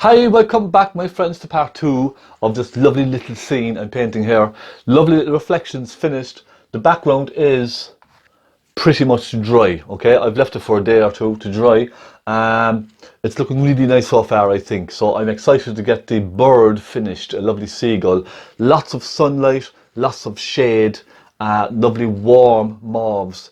Hi, welcome back my friends to part 2 of this lovely little scene I'm painting here. Lovely little reflections finished. The background is pretty much dry, okay? I've left it for a day or two to dry. It's looking really nice so far, I think. So I'm excited to get the bird finished, a lovely seagull. Lots of sunlight, lots of shade, lovely warm mauves.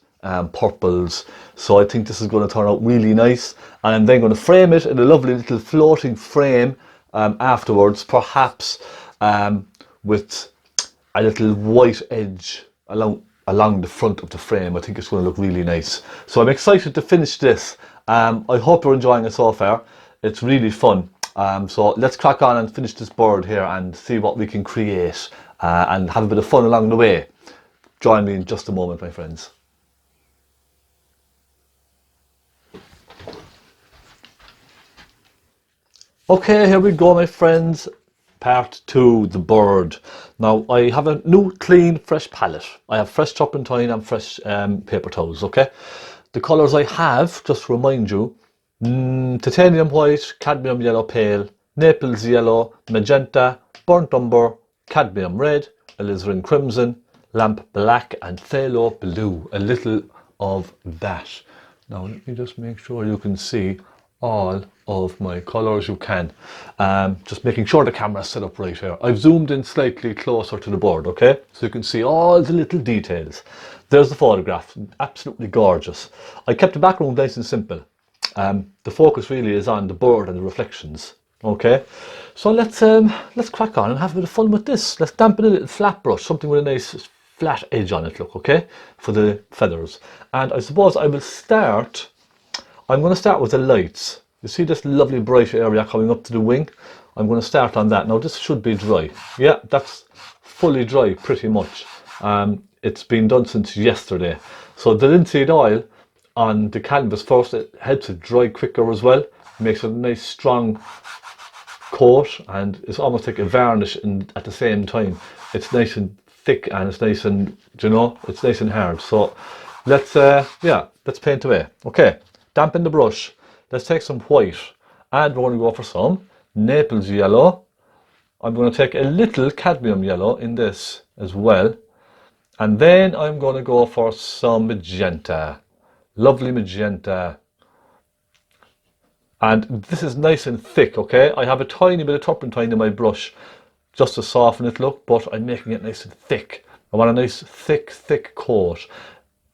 Purples, so I think this is going to turn out really nice, and I'm then going to frame it in a lovely little floating frame afterwards, perhaps with a little white edge along the front of the frame. I think it's going to look really nice, so I'm excited to finish this. I hope you're enjoying it so far. It's really fun, so let's crack on and finish this bird here and see what we can create and have a bit of fun along the way. Join me in just a moment, my friends. Okay, here we go my friends, part 2, the bird. Now I have a new clean fresh palette. I have fresh turpentine and fresh paper towels, okay? The colours I have, just to remind you, titanium white, cadmium yellow pale, naples yellow, magenta, burnt umber, cadmium red, alizarin crimson, lamp black and phaylo blue. A little of that. Now let me just make sure you can see all of my colours you can. Just making sure the camera is set up right here. I've zoomed in slightly closer to the board, okay? So you can see all the little details. There's the photograph, absolutely gorgeous. I kept the background nice and simple. The focus really is on the bird and the reflections, okay? So let's crack on and have a bit of fun with this. Let's dampen a little flat brush, something with a nice flat edge on it, look, okay? For the feathers. And I suppose I'm going to start with the lights. You see this lovely bright area coming up to the wing? I'm going to start on that. Now this should be dry. Yeah, that's fully dry pretty much. It's been done since yesterday. So the linseed oil on the canvas first, it helps it dry quicker as well. It makes it a nice strong coat, and it's almost like a varnish at the same time. It's nice and thick and it's nice and, you know, it's nice and hard. So let's paint away. Okay. Dampen the brush. Let's take some white and we're going to go for some naples yellow. I'm going to take a little cadmium yellow in this as well, and then I'm going to go for some magenta, lovely magenta, and this is nice and thick, okay? I have a tiny bit of turpentine in my brush just to soften it, look, but I'm making it nice and thick. I want a nice thick coat,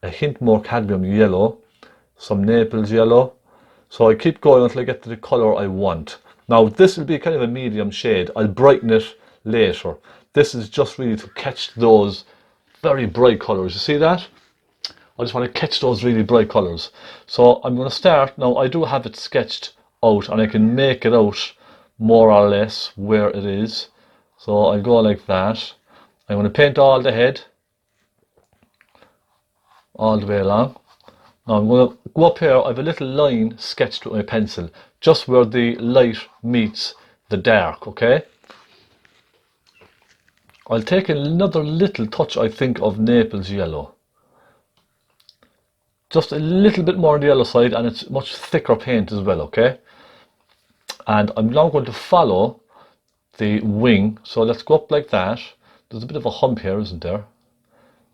a hint more cadmium yellow, some naples yellow. So I keep going until I get to the colour I want. Now this will be kind of a medium shade. I'll brighten it later. This is just really to catch those very bright colours. You see that? I just want to catch those really bright colours. So I'm going to start. Now I do have it sketched out and I can make it out more or less where it is. So I'll go like that. I'm going to paint all the head all the way along. Now I'm going to go up here. I have a little line sketched with my pencil, just where the light meets the dark, okay? I'll take another little touch, I think, of naples yellow. Just a little bit more on the yellow side, and it's much thicker paint as well, okay? And I'm now going to follow the wing. So let's go up like that. There's a bit of a hump here, isn't there?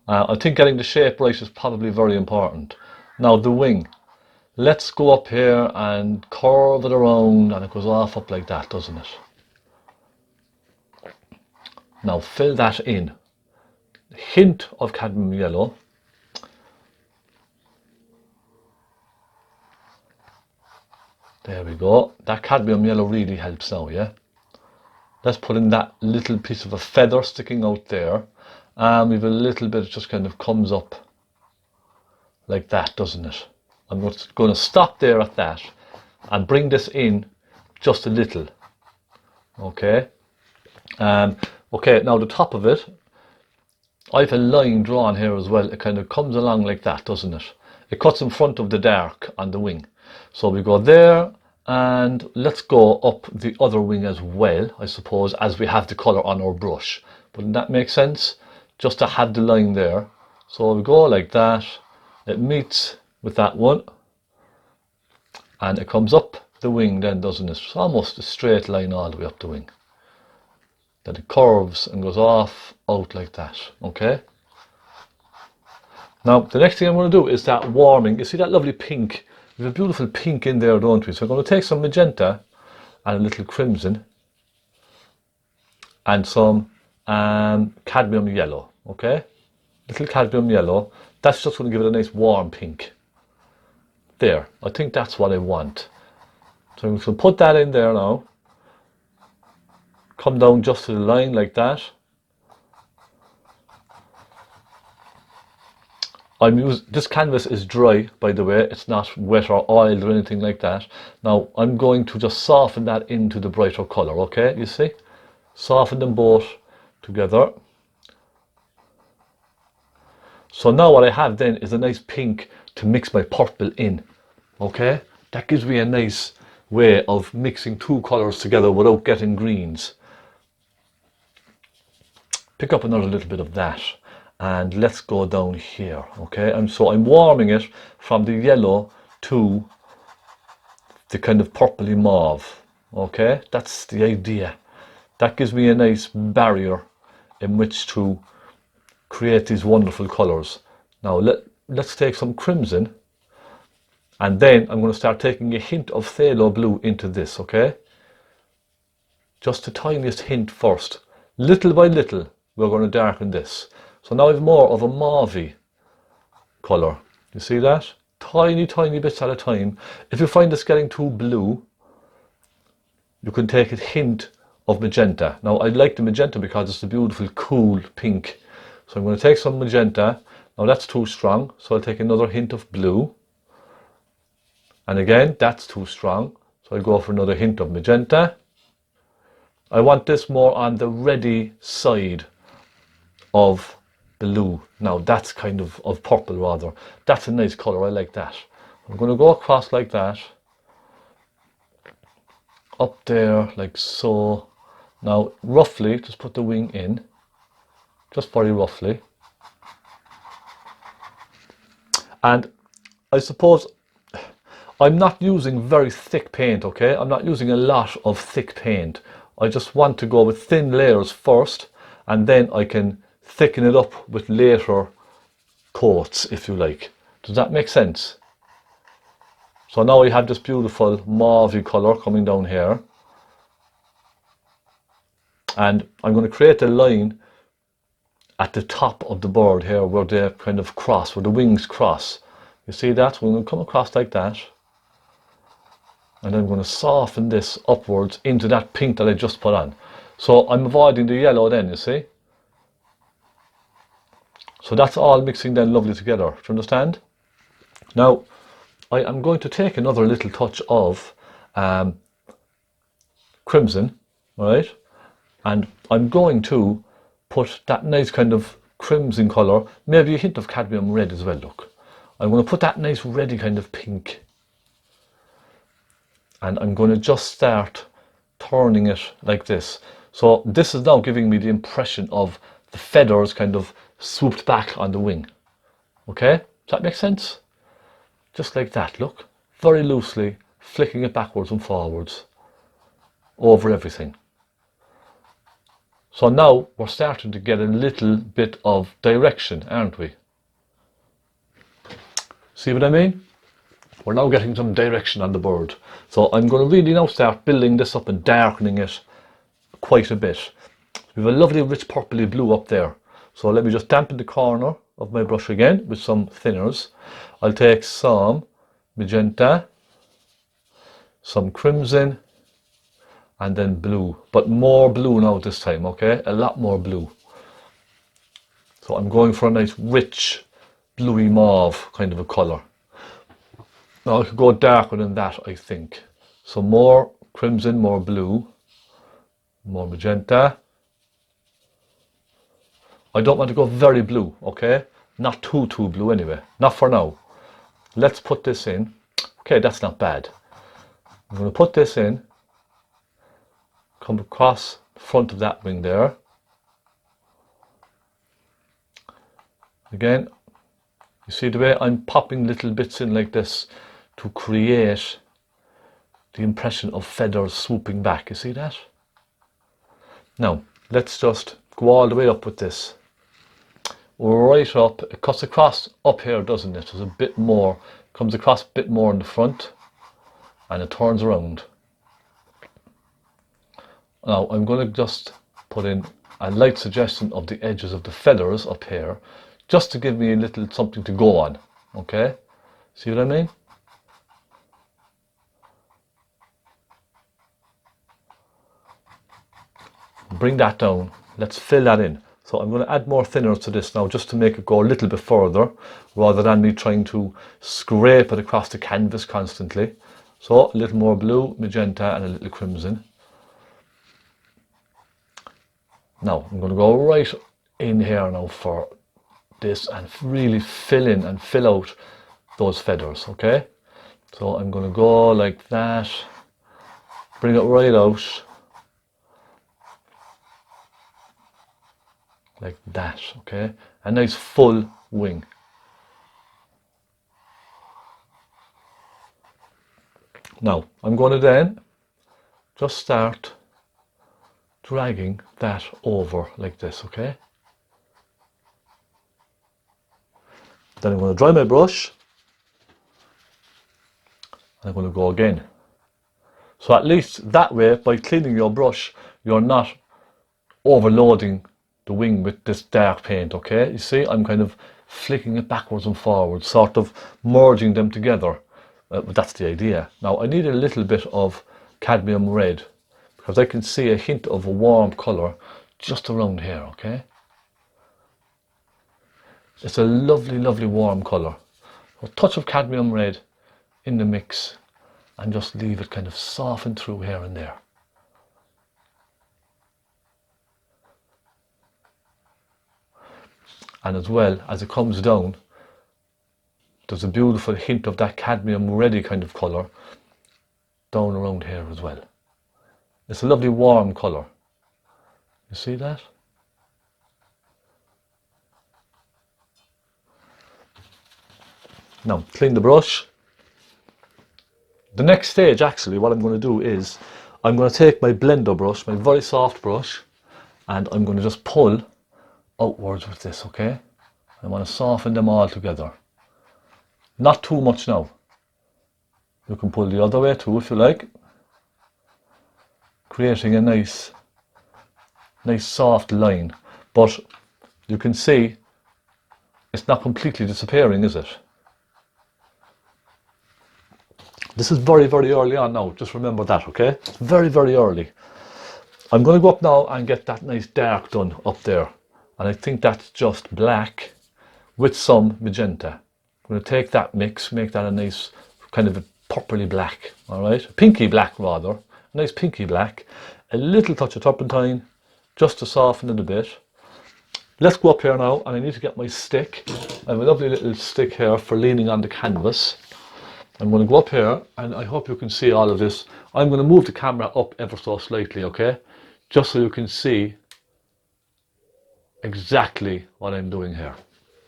I think getting the shape right is probably very important. Now the wing, let's go up here and curve it around, and it goes off up like that, doesn't it? Now fill that in. A hint of cadmium yellow. There we go. That cadmium yellow really helps now, yeah? Let's put in that little piece of a feather sticking out there. And we've a little bit, it just kind of comes up like that, doesn't it? I'm going to stop there at that and bring this in just a little. Okay. Okay, now the top of it, I have a line drawn here as well. It kind of comes along like that, doesn't it? It cuts in front of the dark on the wing. So we go there, and let's go up the other wing as well, I suppose, as we have the colour on our brush. Wouldn't that make sense? Just to have the line there. So we go like that. It meets with that one, and it comes up the wing then, doesn't it? It's almost a straight line all the way up the wing. Then it curves and goes off, out like that, okay? Now, the next thing I'm going to do is that warming. You see that lovely pink? We have a beautiful pink in there, don't we? So I'm going to take some magenta and a little crimson and some cadmium yellow, okay? Little cadmium yellow. That's just going to give it a nice warm pink. There, I think that's what I want. So I'm going to put that in there now. Come down just to the line like that. This canvas is dry, by the way. It's not wet or oiled or anything like that. Now I'm going to just soften that into the brighter colour, okay? You see? Soften them both together. So now what I have then is a nice pink to mix my purple in, okay? That gives me a nice way of mixing two colours together without getting greens. Pick up another little bit of that. And let's go down here, okay? And so I'm warming it from the yellow to the kind of purpley mauve, okay? That's the idea. That gives me a nice barrier in which to create these wonderful colours. Now let's take some crimson, and then I'm going to start taking a hint of phthalo blue into this, okay? Just the tiniest hint first. Little by little, we're going to darken this. So now I have more of a mauve colour. You see that? Tiny, tiny bits at a time. If you find this getting too blue, you can take a hint of magenta. Now I like the magenta because it's a beautiful, cool pink. So I'm going to take some magenta. Now that's too strong, so I'll take another hint of blue. And again, that's too strong, so I'll go for another hint of magenta. I want this more on the reddy side of blue. Now that's kind of purple rather. That's a nice colour, I like that. I'm going to go across like that. Up there, like so. Now roughly, just put the wing in. Just very roughly. And I suppose I'm not using very thick paint, okay? I'm not using a lot of thick paint. I just want to go with thin layers first, and then I can thicken it up with later coats, if you like. Does that make sense? So now we have this beautiful mauve colour coming down here. And I'm going to create a line at the top of the bird here where they kind of cross, where the wings cross. You see that? We're going to come across like that. And I'm going to soften this upwards into that pink that I just put on. So I'm avoiding the yellow then, you see? So that's all mixing then lovely together. Do you understand? Now, I am going to take another little touch of crimson, right? And I'm going to put that nice kind of crimson colour, maybe a hint of cadmium red as well, look. I'm going to put that nice reddy kind of pink. And I'm going to just start turning it like this. So this is now giving me the impression of the feathers kind of swooped back on the wing. Okay? Does that make sense? Just like that, look. Very loosely, flicking it backwards and forwards over everything. So now we're starting to get a little bit of direction, aren't we? See what I mean? We're now getting some direction on the bird. So I'm going to really now start building this up and darkening it quite a bit. We have a lovely rich purpley blue up there. So let me just dampen the corner of my brush again with some thinners. I'll take some magenta, some crimson, and then blue. But more blue now this time, okay? A lot more blue. So I'm going for a nice rich bluey mauve kind of a colour. Now I could go darker than that, I think. So more crimson, more blue, more magenta. I don't want to go very blue, okay? Not too blue anyway. Not for now. Let's put this in. Okay, that's not bad. I'm going to put this in. Come across the front of that wing there. Again, you see the way I'm popping little bits in like this to create the impression of feathers swooping back. You see that? Now, let's just go all the way up with this. Right up, it cuts across up here, doesn't it? There's a bit more, comes across a bit more in the front, and it turns around. Now, I'm going to just put in a light suggestion of the edges of the feathers up here, just to give me a little something to go on, okay? See what I mean? Bring that down. Let's fill that in. So I'm going to add more thinners to this now, just to make it go a little bit further, rather than me trying to scrape it across the canvas constantly. So a little more blue, magenta, and a little crimson. Now I'm going to go right in here now for this and really fill in and fill out those feathers, okay? So I'm going to go like that, bring it right out, like that, okay? A nice full wing. Now I'm going to then just start dragging that over like this, okay? Then I'm going to dry my brush, and I'm going to go again. So at least that way, by cleaning your brush, you're not overloading the wing with this dark paint, okay? You see, I'm kind of flicking it backwards and forwards, sort of merging them together. But that's the idea. Now I need a little bit of cadmium red, because I can see a hint of a warm colour just around here, okay? It's a lovely, lovely warm colour. A touch of cadmium red in the mix, and just leave it kind of soften through here and there. And as well, as it comes down, there's a beautiful hint of that cadmium reddy kind of colour down around here as well. It's a lovely warm colour. You see that? Now, clean the brush. The next stage, actually, what I'm going to do is I'm going to take my blender brush, my very soft brush, and I'm going to just pull outwards with this, okay? I want to soften them all together. Not too much now. You can pull the other way too if you like, creating a nice soft line. But you can see it's not completely disappearing, is it? This is very, very early on now, just remember that, okay? It's very, very early. I'm going to go up now and get that nice dark done up there. And I think that's just black with some magenta. I'm going to take that mix, make that a nice kind of a purpley black, all right? Pinky black rather, a nice pinky black. A little touch of turpentine, just to soften it a bit. Let's go up here now, and I need to get my stick. I have a lovely little stick here for leaning on the canvas. I'm going to go up here, and I hope you can see all of this. I'm going to move the camera up ever so slightly, okay? Just so you can see exactly what I'm doing here.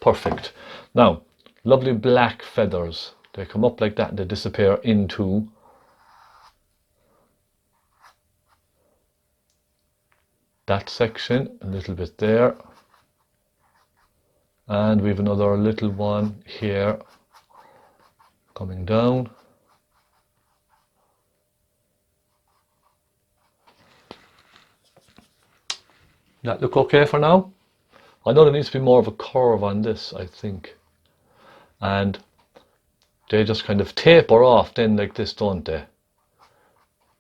Perfect. Now, lovely black feathers. They come up like that and they disappear into that section, a little bit there. And we have another little one here coming down. That look okay for now? I know there needs to be more of a curve on this, I think. And they just kind of taper off then like this, don't they?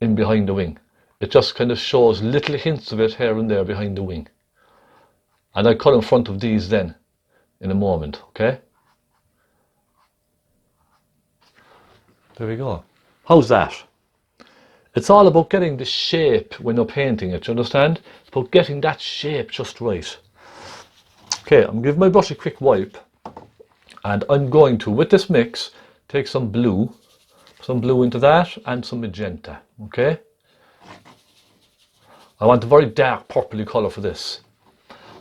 In behind the wing. It just kind of shows little hints of it here and there behind the wing. And I cut in front of these then in a moment, okay? There we go. How's that? It's all about getting the shape when you're painting it, you understand? It's about getting that shape just right. Okay, I'm giving my brush a quick wipe, and I'm going to, with this mix, take some blue into that and some magenta, okay? I want a very dark purpley colour for this.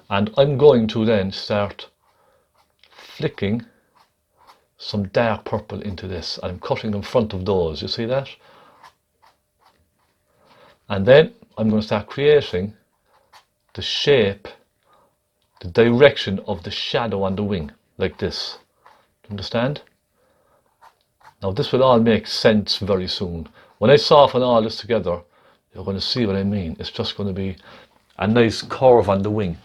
And I'm going to then start flicking some dark purple into this. I'm cutting in front of those, you see that? And then I'm going to start creating the shape, the direction of the shadow on the wing, like this. Understand? Now this will all make sense very soon. When I soften all this together, you're going to see what I mean. It's just going to be a nice curve on the wing.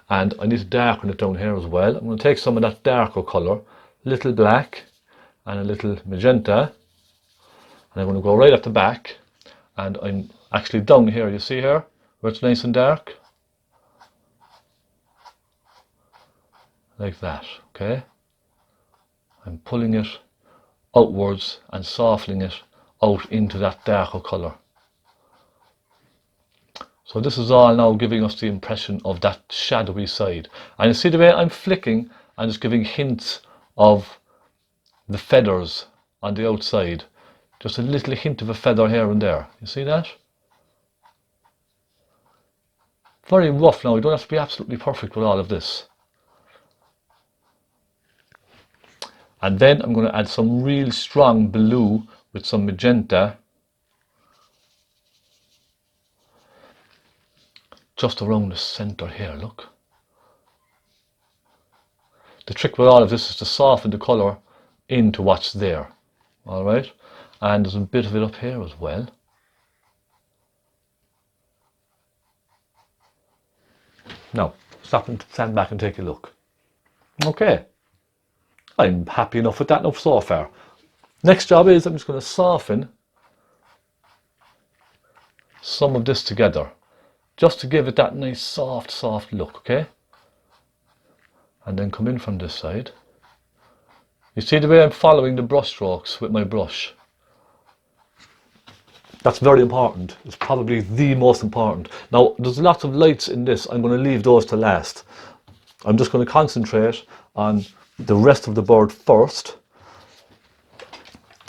And I need to darken it down here as well. I'm going to take some of that darker colour, a little black and a little magenta. And I'm going to go right at the back. And I'm actually down here, you see here, where it's nice and dark. Like that, okay? I'm pulling it outwards and softening it out into that darker colour. So this is all now giving us the impression of that shadowy side. And you see the way I'm flicking and just giving hints of the feathers on the outside. Just a little hint of a feather here and there. You see that? Very rough now. You don't have to be absolutely perfect with all of this. And then I'm going to add some real strong blue with some magenta just around the center here, look. The trick with all of this is to soften the colour into what's there. Alright? And there's a bit of it up here as well. Now, stop and stand back and take a look. Okay. I'm happy enough with that enough so far. Next job is I'm just going to soften some of this together. Just to give it that nice soft look, okay? And then come in from this side. You see the way I'm following the brush strokes with my brush? That's very important. It's probably the most important. Now, there's lots of lights in this. I'm going to leave those to last. I'm just going to concentrate on the rest of the bird first.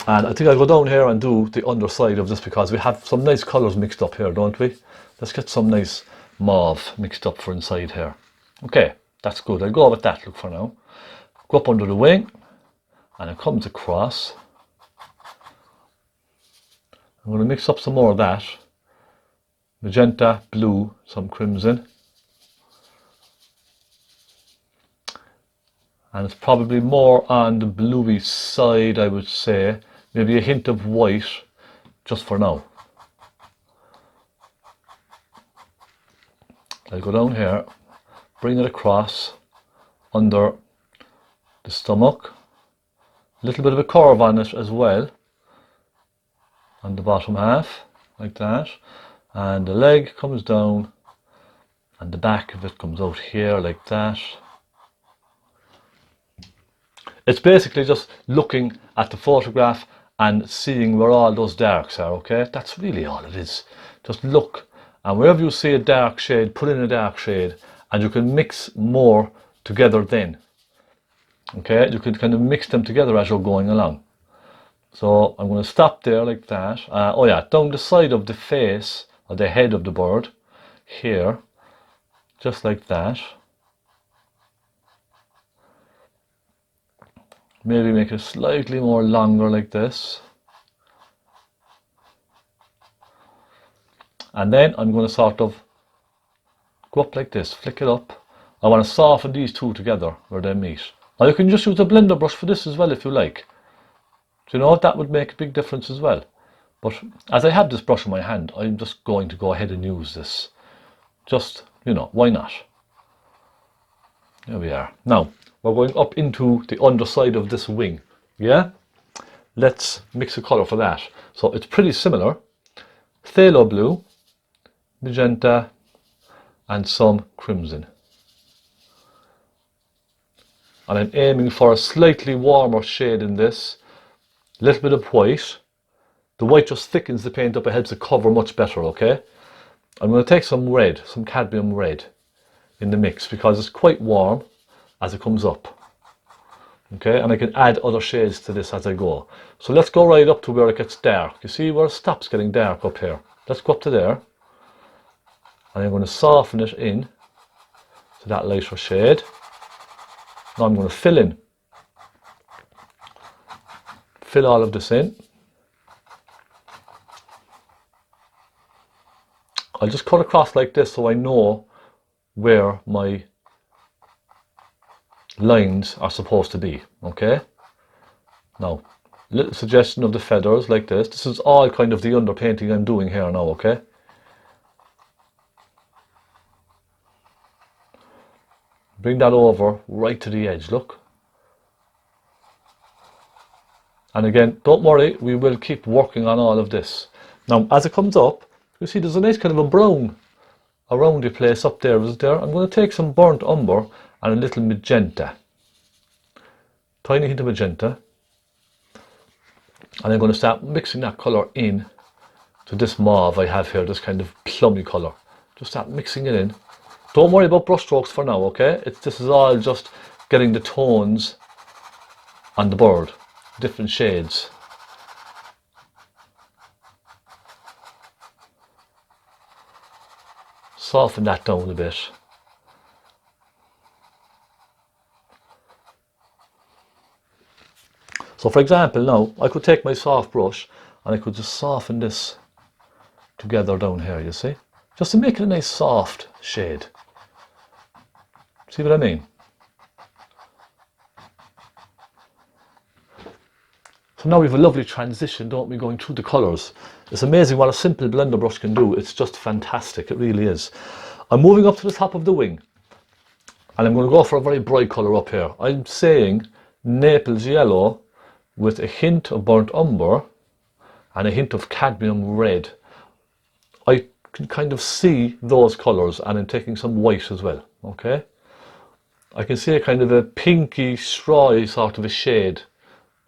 And I think I'll go down here and do the underside of this because we have some nice colours mixed up here, don't we? Let's get some nice mauve mixed up for inside here. Okay, that's good. I'll go with that look for now. Go up under the wing and it comes across. I'm going to mix up some more of that. Magenta, blue, some crimson. And it's probably more on the bluey side, I would say. Maybe a hint of white, just for now. I'll go down here, bring it across under the stomach. A little bit of a curve on it as well. On the bottom half, like that. And the leg comes down, and the back of it comes out here, like that. It's basically just looking at the photograph and seeing where all those darks are, okay? That's really all it is. Just look, and wherever you see a dark shade, put in a dark shade, and you can mix more together then. Okay, you can kind of mix them together as you're going along. So I'm going to stop there like that. Oh yeah, down the side of the face, or the head of the bird, here, just like that. Maybe make it slightly more longer like this. And then I'm going to sort of go up like this, flick it up. I want to soften these two together where they meet. Now you can just use a blender brush for this as well if you like. Do you know what? That would make a big difference as well. But as I have this brush in my hand, I'm just going to go ahead and use this. Just, you know, why not? There we are. Now, we're going up into the underside of this wing. Yeah? Let's mix a colour for that. So it's pretty similar. Phaylo blue, magenta, and some crimson. And I'm aiming for a slightly warmer shade in this. A little bit of white. The white just thickens the paint up, it helps it cover much better, okay? I'm going to take some red, some cadmium red in the mix because it's quite warm as it comes up. Okay, and I can add other shades to this as I go. So let's go right up to where it gets dark. You see where it stops getting dark up here? Let's go up to there. And I'm going to soften it in to that lighter shade. Now I'm going to fill in. Fill all of this in. I'll just cut across like this so I know where my lines are supposed to be, okay? Now, little suggestion of the feathers like this. This is all kind of the underpainting I'm doing here now, okay? Bring that over right to the edge, look. And again, don't worry, we will keep working on all of this. Now, as it comes up, you see there's a nice kind of a brown around the place up there, isn't there? I'm going to take some burnt umber and a little magenta. Tiny hint of magenta. And I'm going to start mixing that colour in to this mauve I have here, this kind of plummy colour. Just start mixing it in. Don't worry about brush strokes for now, okay? This is all just getting the tones on the bird, different shades. Soften that down a bit. So for example now, I could take my soft brush and I could just soften this together down here, you see? Just to make it a nice soft shade. See what I mean? So now we have a lovely transition, don't we, going through the colours. It's amazing what a simple blender brush can do. It's just fantastic, it really is. I'm moving up to the top of the wing. And I'm going to go for a very bright colour up here. I'm saying Naples yellow with a hint of burnt umber and a hint of cadmium red. I can kind of see those colours, and I'm taking some white as well, okay? I can see a kind of a pinky, strawy sort of a shade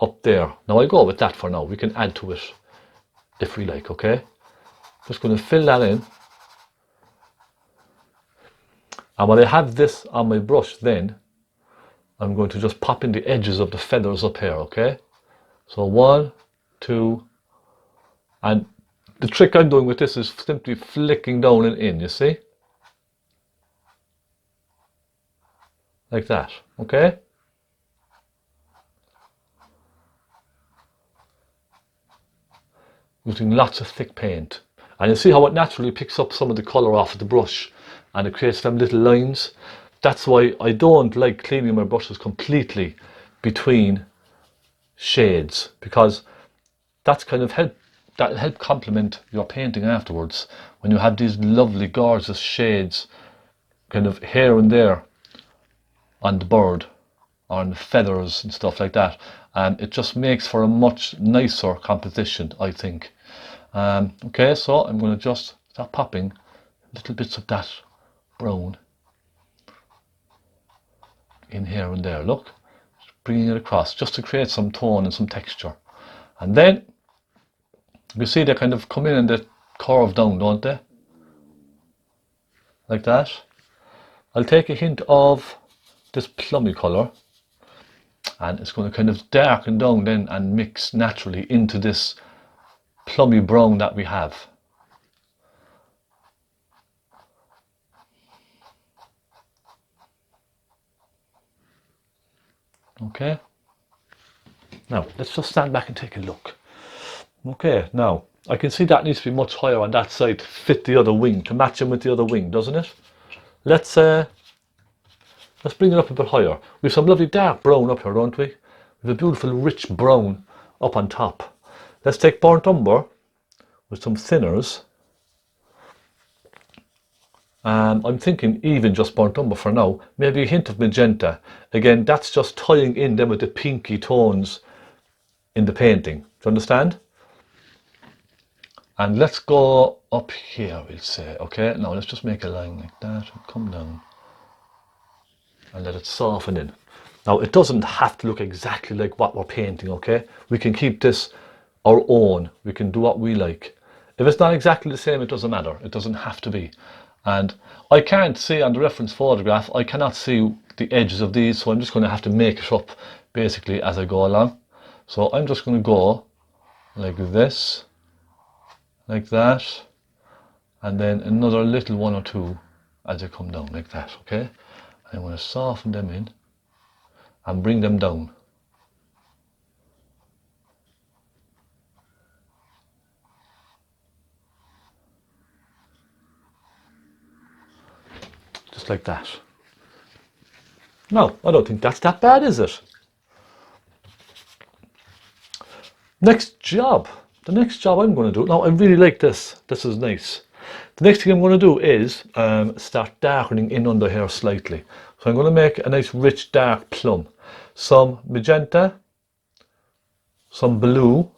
up there. Now I'll go with that for now. We can add to it if we like, okay? Just going to fill that in. And when I have this on my brush then, I'm going to just pop in the edges of the feathers up here, okay? So 1, 2, and the trick I'm doing with this is simply flicking down and in, you see? Like that, okay? Using lots of thick paint. And you see how it naturally picks up some of the colour off of the brush and it creates them little lines. That's why I don't like cleaning my brushes completely between shades, because that's kind of that'll help complement your painting afterwards when you have these lovely gorgeous shades kind of here and there on the bird or on the feathers and stuff like that, and it just makes for a much nicer composition, I think. Okay, so I'm going to just start popping little bits of that brown in here and there, look, bringing it across just to create some tone and some texture. And then you see they kind of come in and they curve down, don't they? Like that. I'll take a hint of this plummy colour and it's going to kind of darken down then and mix naturally into this plummy brown that we have. Okay, now let's just stand back and take a look. Okay, now I can see that needs to be much higher on that side to fit the other wing, to match him with the other wing, doesn't it? Let's bring it up a bit higher. We have some lovely dark brown up here, don't we? We have a beautiful rich brown up on top. Let's take burnt umber with some thinners. I'm thinking even just burnt umber for now, maybe a hint of magenta. Again, that's just tying in them with the pinky tones in the painting. Do you understand? And let's go up here, we'll say. Okay, now let's just make a line like that and come down and let it soften in. Now it doesn't have to look exactly like what we're painting, okay? We can keep this our own. We can do what we like. If it's not exactly the same, it doesn't matter. It doesn't have to be. And I can't see on the reference photograph, I cannot see the edges of these, so I'm just going to have to make it up basically as I go along. So I'm just going to go like this, like that, and then another little one or two as I come down like that, okay? I'm going to soften them in and bring them down. just like that. No, I don't think that's that bad, is it? Next job. The next job I'm going to do, now I really like this. This is nice. The next thing I'm going to do is start darkening in under here slightly. So I'm going to make a nice rich dark plum. Some magenta, some blue,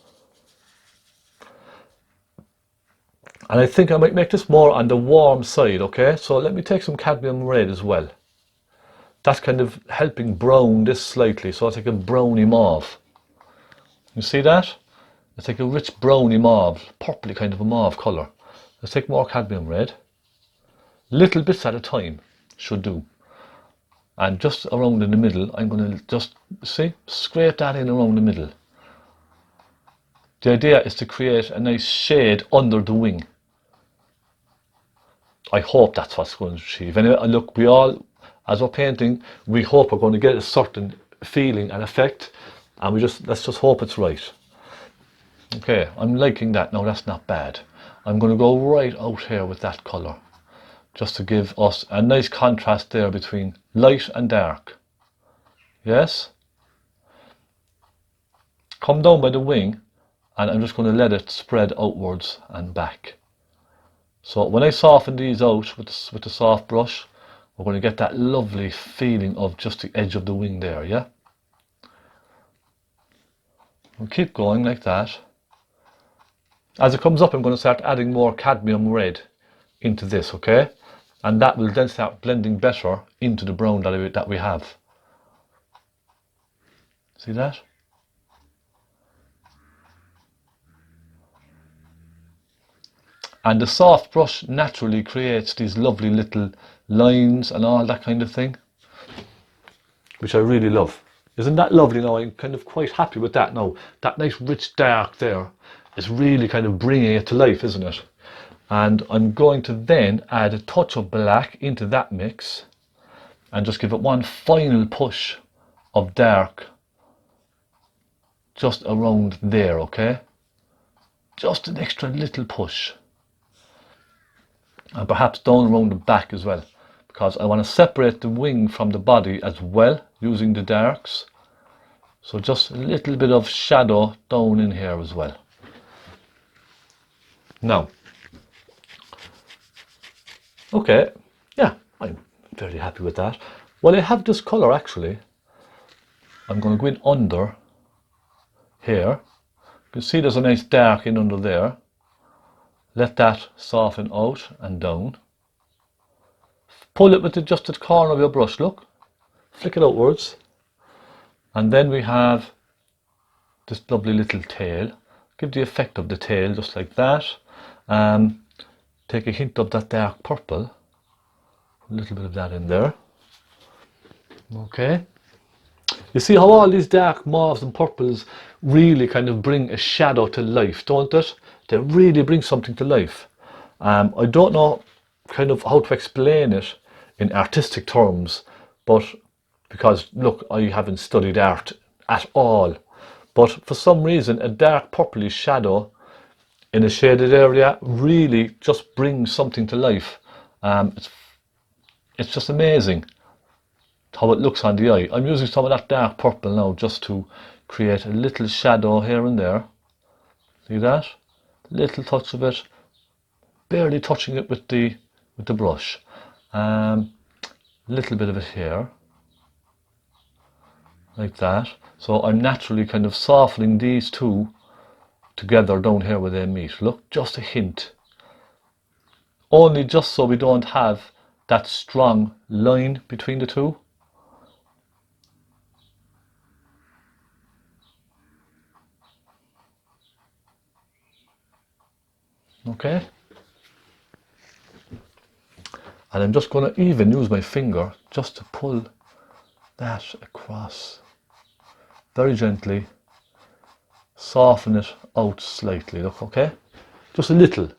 and I think I might make this more on the warm side, okay? So let me take some cadmium red as well. That's kind of helping brown this slightly, so it's like a browny mauve. You see that? It's like a rich browny mauve, purpley kind of a mauve colour. Let's take more cadmium red. Little bits at a time should do. And just around in the middle, I'm going to just, see, scrape that in around the middle. The idea is to create a nice shade under the wing. I hope that's what's going to achieve. And look, we all, as we're painting, we hope we're going to get a certain feeling and effect, and let's just hope it's right. Okay, I'm liking that now. That's not bad. I'm going to go right out here with that colour, just to give us a nice contrast there between light and dark. Yes? Come down by the wing, and I'm just going to let it spread outwards and back. So when I soften these out with the soft brush, we're going to get that lovely feeling of just the edge of the wing there, yeah? We'll keep going like that. As it comes up, I'm going to start adding more cadmium red into this, okay? And that will then start blending better into the brown that we have. See that? And the soft brush naturally creates these lovely little lines and all that kind of thing, which I really love. Isn't that lovely now? I'm kind of quite happy with that now. That nice rich dark there is really kind of bringing it to life, isn't it? And I'm going to then add a touch of black into that mix and just give it one final push of dark just around there, okay? Just an extra little push. And perhaps down around the back as well, because I want to separate the wing from the body as well using the darks. So just a little bit of shadow down in here as well. Now, okay, yeah, I'm very happy with that. Well, I have this colour actually. I'm going to go in under here. You can see there's a nice dark in under there. Let that soften out and down. Pull it with just the corner of your brush, look. Flick it outwards. And then we have this lovely little tail. Give the effect of the tail just like that. Take a hint of that dark purple. A little bit of that in there. Okay. You see how all these dark mauves and purples really kind of bring a shadow to life, don't it? They really bring something to life. I don't know kind of how to explain it in artistic terms, but because look, I haven't studied art at all, but for some reason a dark purplish shadow in a shaded area really just brings something to life. It's just amazing how it looks on the eye. I'm using some of that dark purple now just to create a little shadow here and there. See that? Little touch of it, barely touching it with the brush. Little bit of it here, like that. So I'm naturally kind of softening these two together down here where they meet. Look, just a hint. Only just so we don't have that strong line between the two. Okay. And I'm just going to even use my finger just to pull that across very gently, soften it out slightly, look, okay? Just a little.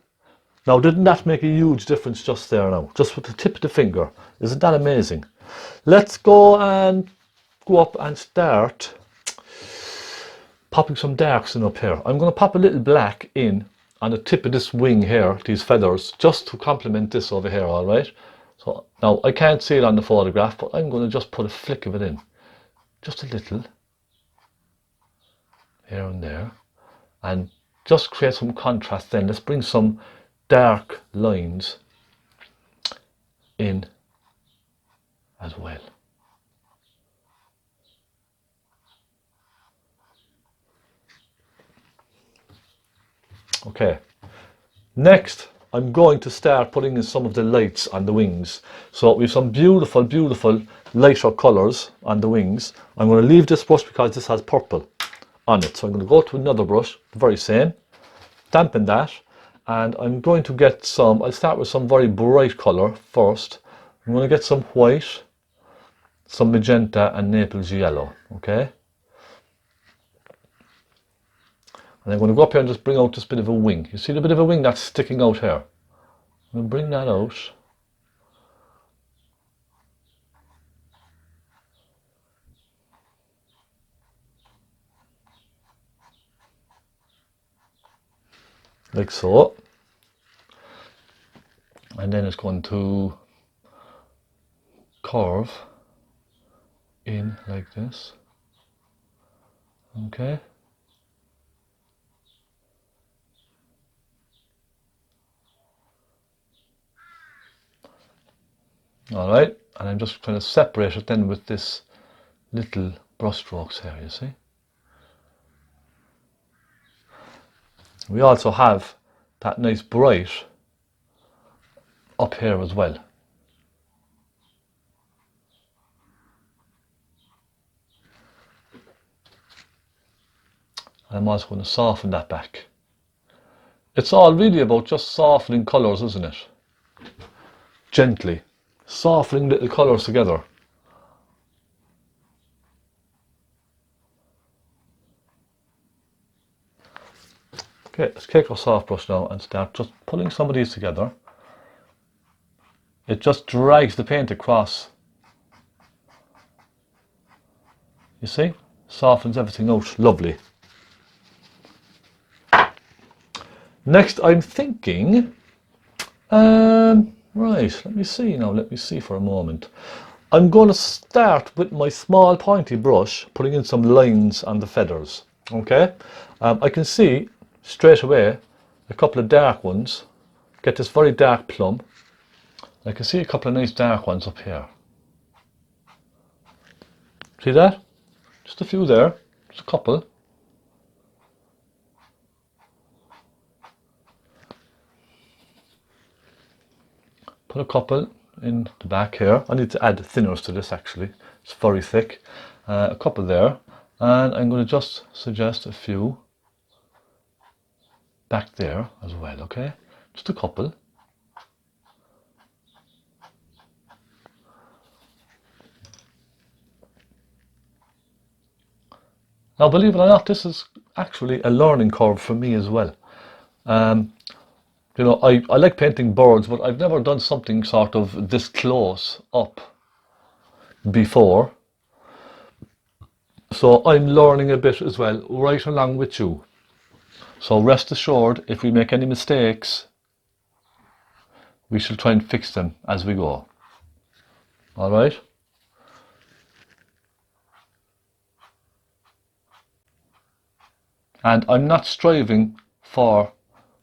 Now, didn't that make a huge difference just there now? Just with the tip of the finger. Isn't that amazing? Let's go up and start popping some darks in up here. I'm going to pop a little black in on the tip of this wing here, these feathers, just to complement this over here, all right? So now I can't see it on the photograph, but I'm going to just put a flick of it in, just a little here and there, and just create some contrast. Then let's bring some dark lines in as well. Okay, next I'm going to start putting in some of the lights on the wings. So we have some beautiful, beautiful lighter colours on the wings. I'm going to leave this brush because this has purple on it. So I'm going to go to another brush, the very same, dampen that, and I'm going to get some, I'll start with some very bright colour first. I'm going to get some white, some magenta and naples yellow, okay? And I'm going to go up here and just bring out this bit of a wing. You see the bit of a wing that's sticking out here? I'm going to bring that out. Like so. And then it's going to curve in like this. Okay. All right, and I'm just trying to separate it then with this little brush strokes here, you see. We also have that nice bright up here as well. I'm also going to soften that back. It's all really about just softening colours, isn't it? Gently. Softening little colours together. Okay, let's take our soft brush now and start just pulling some of these together. It just drags the paint across. You see? Softens everything out. Lovely. Next, I'm thinking, right, let me see now, let me see for a moment. I'm going to start with my small pointy brush, putting in some lines on the feathers, okay? I can see straight away a couple of dark ones, get this very dark plum. I can see a couple of nice dark ones up here. See that? Just a few there, just a couple. Put a couple in the back here. I need to add thinners to this actually. It's very thick. A couple there. And I'm going to just suggest a few back there as well, okay? Just a couple. Now, believe it or not, this is actually a learning curve for me as well. You know, I like painting birds, but I've never done something sort of this close up before. So I'm learning a bit as well, right along with you. So rest assured, if we make any mistakes, we shall try and fix them as we go. All right? And I'm not striving for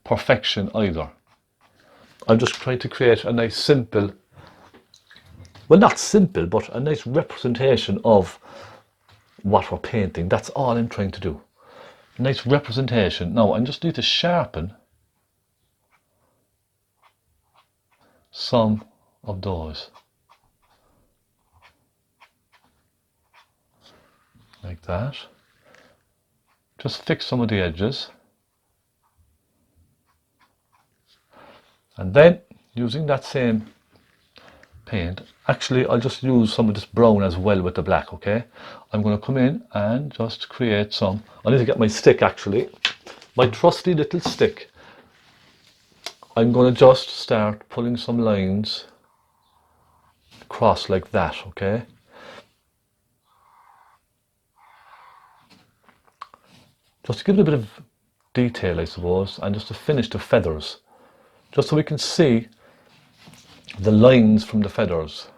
perfection either. I'm just trying to create a nice simple, well, not simple, but a nice representation of what we're painting. That's all I'm trying to do. A nice representation. Now I just need to sharpen some of those. Like that. Just fix some of the edges. And then, using that same paint, actually I'll just use some of this brown as well with the black, okay? I'm going to come in and just create some, I need to get my stick actually, my trusty little stick. I'm going to just start pulling some lines across like that, okay? Just to give it a bit of detail, I suppose, and just to finish the feathers, just so we can see the lines from the feathers.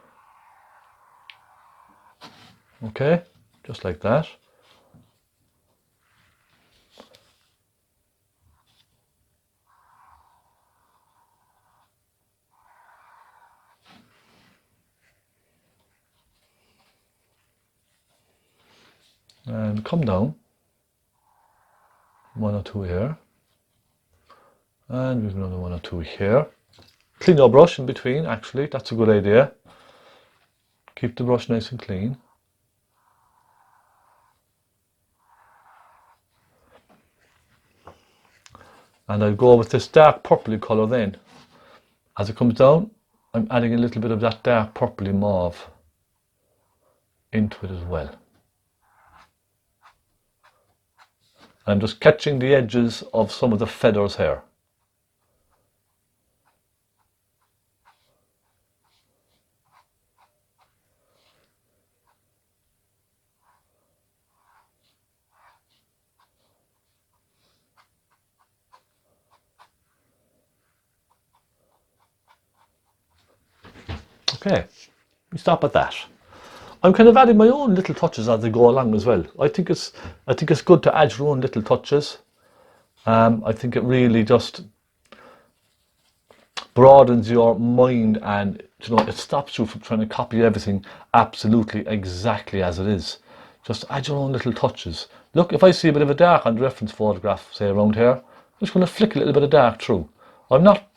Okay, just like that. And come down, one or two here, and we've another one or two here. Clean your brush in between, actually, that's a good idea. Keep the brush nice and clean. And I'll go with this dark purpley colour then. As it comes down, I'm adding a little bit of that dark purpley mauve into it as well. I'm just catching the edges of some of the feathers here. Okay, we stop at that. I'm kind of adding my own little touches as I go along as well. I think it's good to add your own little touches. I think it really just broadens your mind, and it stops you from trying to copy everything absolutely exactly as it is. Just add your own little touches. Look, if I see a bit of a dark on the reference photograph, say around here, I'm just going to flick a little bit of dark through. I'm not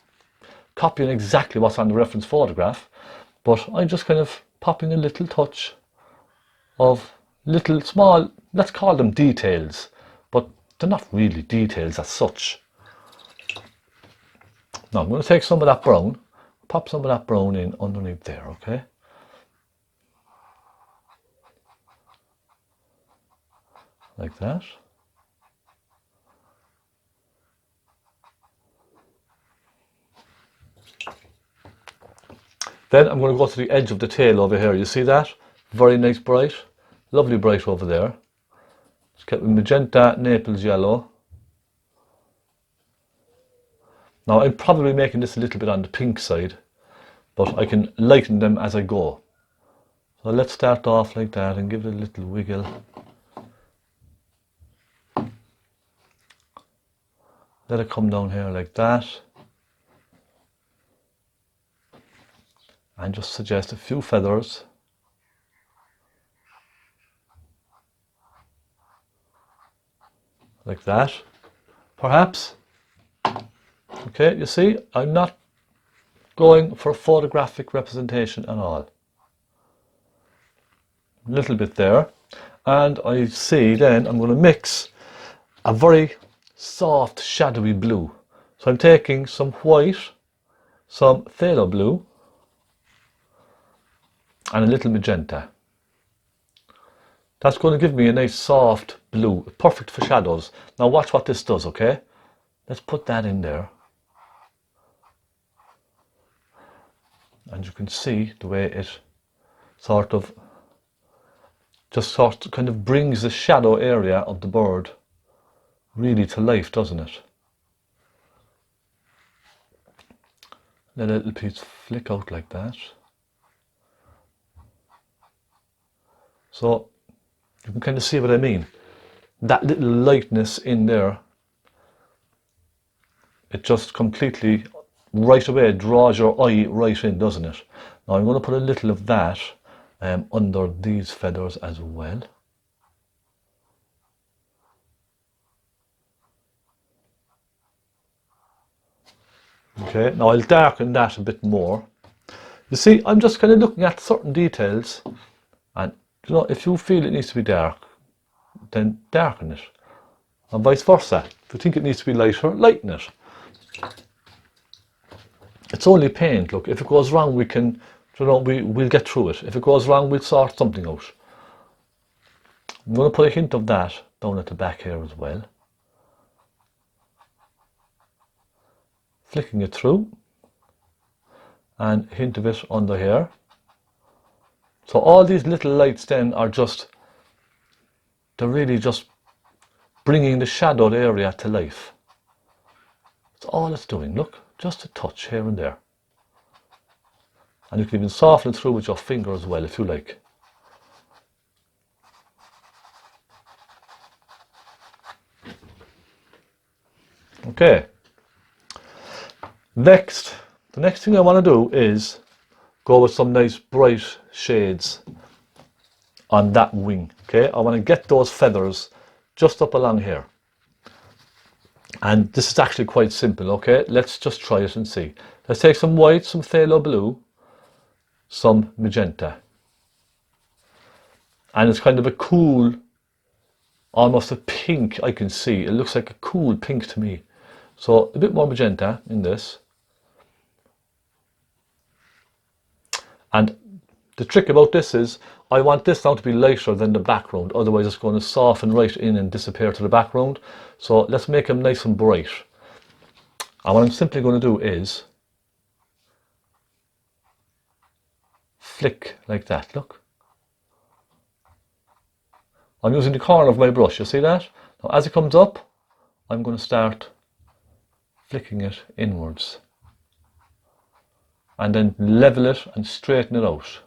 copying exactly what's on the reference photograph, but I'm just kind of popping a little touch of little small, let's call them details, but they're not really details as such. Now I'm going to take some of that brown, pop some of that brown in underneath there, okay? Like that. Then I'm going to go to the edge of the tail over here. You see that? Very nice bright. Lovely bright over there. Just get with magenta, Naples yellow. Now I'm probably making this a little bit on the pink side, but I can lighten them as I go. So let's start off like that and give it a little wiggle. Let it come down here like that. And just suggest a few feathers. Like that, perhaps. Okay, you see, I'm not going for photographic representation at all. A little bit there. And I see then I'm going to mix a very soft shadowy blue. So I'm taking some white, some phaylo blue, and a little magenta. That's going to give me a nice soft blue, perfect for shadows. Now watch what this does, okay? Let's put that in there. And you can see the way it sort of kind of brings the shadow area of the bird really to life, doesn't it? Let a little piece flick out like that. So you can kind of see what I mean. That little lightness in there, it just completely right away draws your eye right in, doesn't it? Now I'm going to put a little of that under these feathers as well. Okay, now I'll darken that a bit more. You see, I'm just kind of looking at certain details, and if you feel it needs to be dark, then darken it, and vice versa. If you think it needs to be lighter, lighten it. It's only paint. Look, if it goes wrong, we can, we'll get through it. If it goes wrong, we'll sort something out. I'm going to put a hint of that down at the back here as well. Flicking it through, and a hint of it under here. So all these little lights then are they're really just bringing the shadowed area to life. That's all it's doing. Look, just a touch here and there. And you can even soften it through with your finger as well if you like. Okay. Next, the next thing I want to do is go with some nice bright shades on that wing. Okay, I want to get those feathers just up along here. And this is actually quite simple. Okay, let's just try it and see. Let's take some white, some phthalo blue, some magenta. And it's kind of a cool, almost a pink, I can see. It looks like a cool pink to me. So a bit more magenta in this. And the trick about this is I want this now to be lighter than the background, otherwise it's going to soften right in and disappear to the background. So let's make them nice and bright. And what I'm simply going to do is flick like that, look. I'm using the corner of my brush, you see that? Now as it comes up, I'm going to start flicking it inwards. And then level it and straighten it out.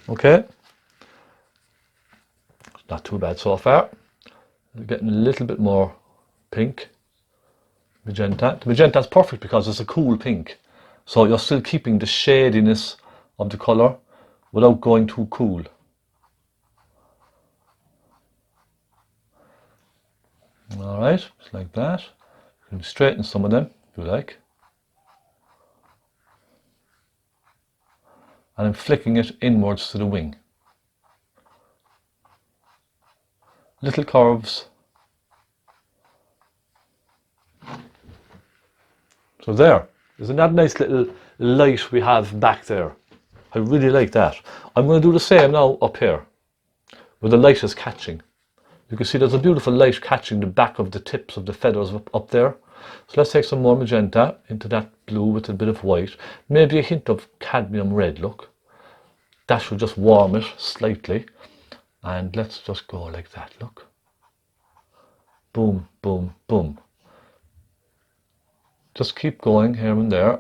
Okay, it's not too bad so far. We're getting a little bit more pink. Magenta. The magenta is perfect because it's a cool pink. So you're still keeping the shadiness of the colour without going too cool. Alright, just like that. You can straighten some of them if you like. And I'm flicking it inwards to the wing. Little curves. So there, isn't that a nice little light we have back there? I really like that. I'm going to do the same now up here, where the light is catching. You can see there's a beautiful light catching the back of the tips of the feathers up there. So let's take some more magenta into that blue with a bit of white. Maybe a hint of cadmium red, look. That should just warm it slightly. And let's just go like that, look. Boom, boom, boom. Just keep going here and there.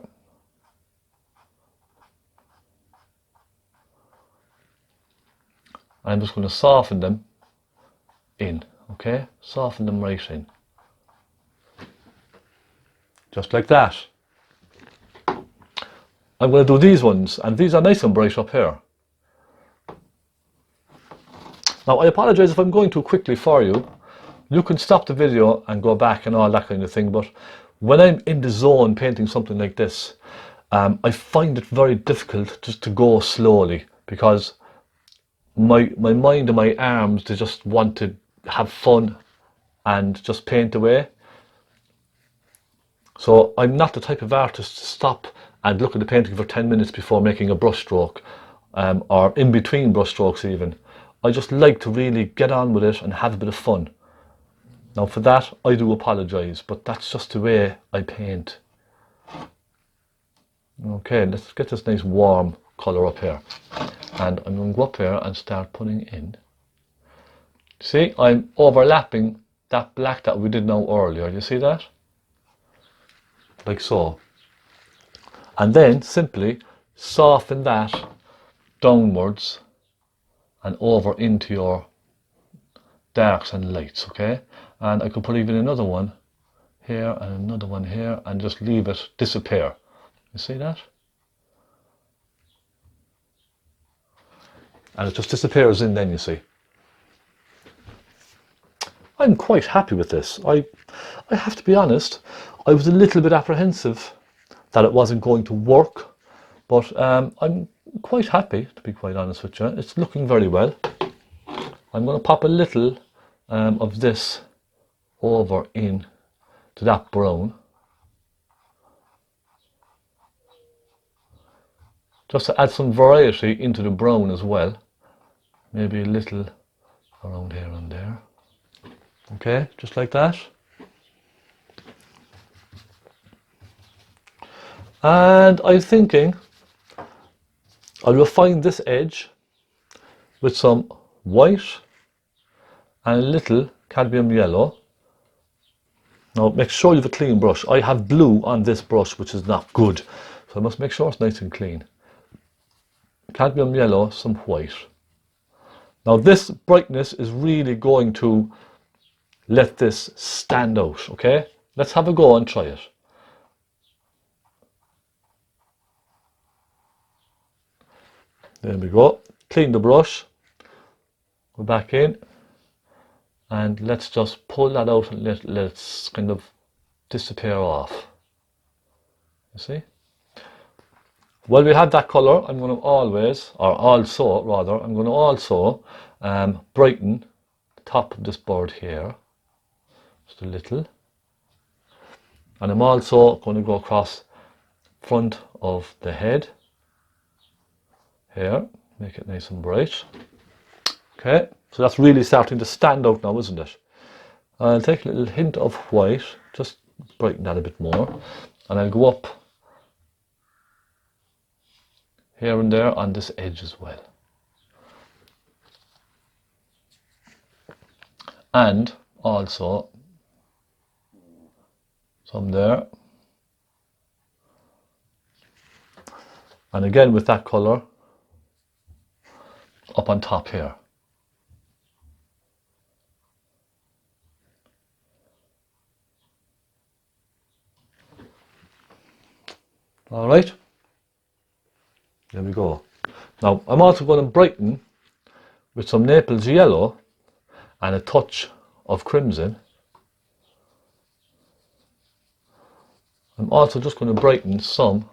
I'm just going to soften them in, okay? Soften them right in. Just like that. I'm going to do these ones, and these are nice and bright up here. Now I apologize if I'm going too quickly for you. You can stop the video and go back and all that kind of thing, but when I'm in the zone painting something like this, I find it very difficult just to go slowly, because my mind and my arms, they just want to have fun and just paint away. So I'm not the type of artist to stop and look at the painting for 10 minutes before making a brush stroke, or in between brush strokes even. I just like to really get on with it and have a bit of fun. Now for that I do apologise, but that's just the way I paint. Okay, let's get this nice warm colour up here. And I'm going to go up here and start putting in. See, I'm overlapping that black that we did now earlier. You see that? Like so. And then simply soften that downwards and over into your darks and lights, okay? And I could put even another one here and another one here and just leave it disappear. You see that? And it just disappears in then, you see. I'm quite happy with this. I have to be honest, I was a little bit apprehensive that it wasn't going to work, but I'm quite happy, to be quite honest with you. It's looking very well. I'm going to pop a little of this over in to that brown, just to add some variety into the brown as well. Maybe a little around here and there. Okay, just like that. And I'm thinking I'll refine this edge with some white and a little cadmium yellow. Now make sure you have a clean brush. I have blue on this brush, which is not good, so So I must make sure it's nice and clean. Cadmium yellow, some white. Now this brightness is really going to let this stand out, okay? Let's have a go and try it. There we go. Clean the brush. Go back in. And let's just pull that out and let's kind of disappear off. You see? While we have that colour, I'm going to also brighten the top of this bird here. Just a little. And I'm also going to go across front of the head. Here. Make it nice and bright. Okay. So that's really starting to stand out now, isn't it? I'll take a little hint of white, just brighten that a bit more, and I'll go up here and there on this edge as well. And also some there. And again with that colour up on top here. All right, there we go. Now I'm also going to brighten with some Naples yellow and a touch of crimson. I'm also just going to brighten some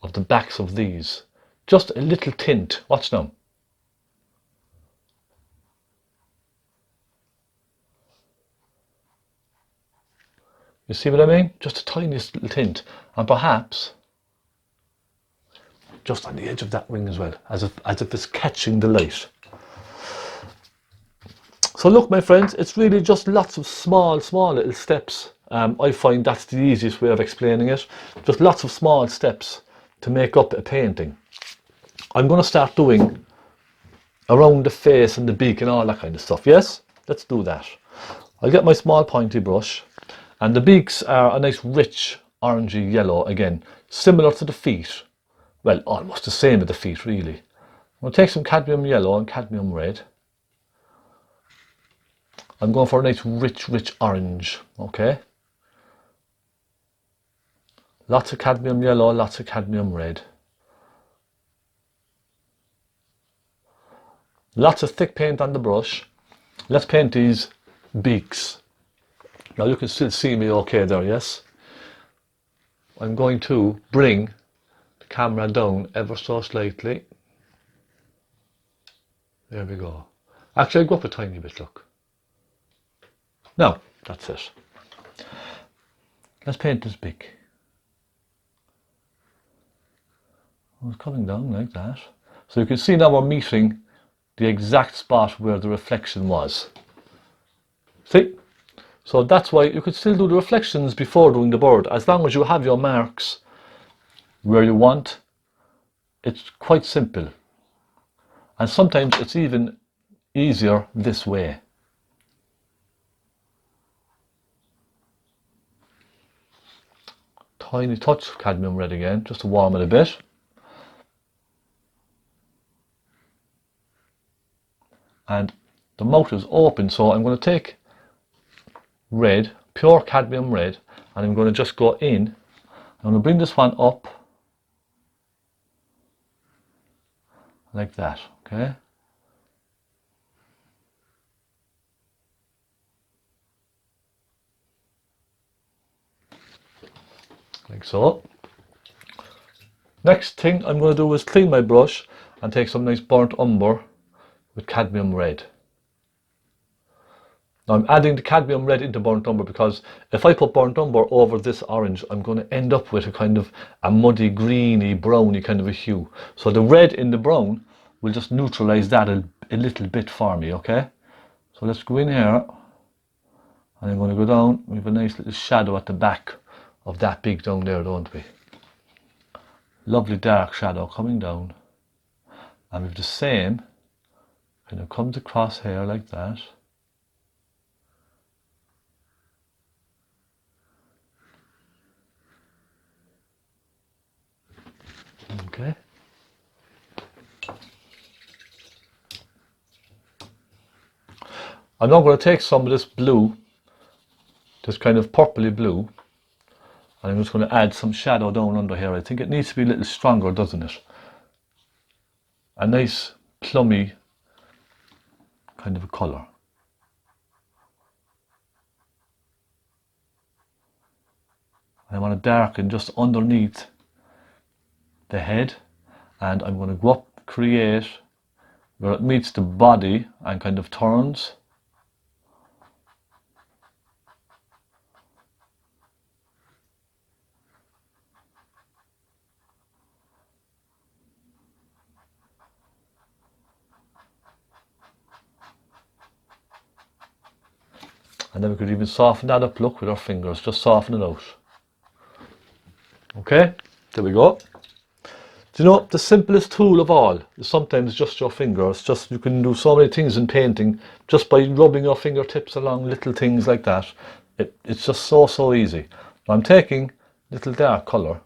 of the backs of these. Just a little tint. Watch now. You see what I mean? Just a tiniest little tint. And perhaps just on the edge of that wing as well, as if it's catching the light. So look, my friends, it's really just lots of small little steps. I find that's the easiest way of explaining it. Just lots of small steps to make up a painting. I'm going to start doing around the face and the beak and all that kind of stuff. Yes, let's do that. I'll get my small pointy brush, and the beaks are a nice rich orangey yellow, again similar to the feet. Well, almost the same with the feet really. I'm going to take some cadmium yellow and cadmium red. I'm going for a nice rich orange, okay? Lots of cadmium yellow, lots of cadmium red. Lots of thick paint on the brush. Let's paint these beaks. Now you can still see me okay there, yes? I'm going to bring the camera down ever so slightly. There we go. Actually, I'll go up a tiny bit, look. Now, that's it. Let's paint this beak. Oh, it's coming down like that. So you can see now we're meeting the exact spot where the reflection was. See? So that's why you could still do the reflections before doing the bird. As long as you have your marks where you want, it's quite simple. And sometimes it's even easier this way. Tiny touch of cadmium red again, just to warm it a bit. And the mouth is open, so I'm going to take red, pure cadmium red, and I'm going to just go in. I'm going to bring this one up like that, okay? Like so. Next thing I'm going to do is clean my brush and take some nice burnt umber with cadmium red. Now I'm adding the cadmium red into burnt umber because if I put burnt umber over this orange, I'm going to end up with a kind of a muddy, greeny, browny kind of a hue. So the red in the brown will just neutralize that a little bit for me, okay? So let's go in here, and I'm going to go down. We have a nice little shadow at the back of that beak down there, don't we? Lovely dark shadow coming down. And we have the same kind of comes across here like that. Okay. I'm now going to take some of this blue, this kind of purpley blue, and I'm just going to add some shadow down under here. I think it needs to be a little stronger, doesn't it? A nice plummy kind of a colour. I want to darken just underneath the head, and I'm going to go up, create where it meets the body and kind of turns. And then we could even soften that up, look, with our fingers, just soften it out. Okay, there we go. Do you know, the simplest tool of all is sometimes just your fingers. Just, you can do so many things in painting just by rubbing your fingertips along little things like that. It's just so easy. I'm taking a little dark colour.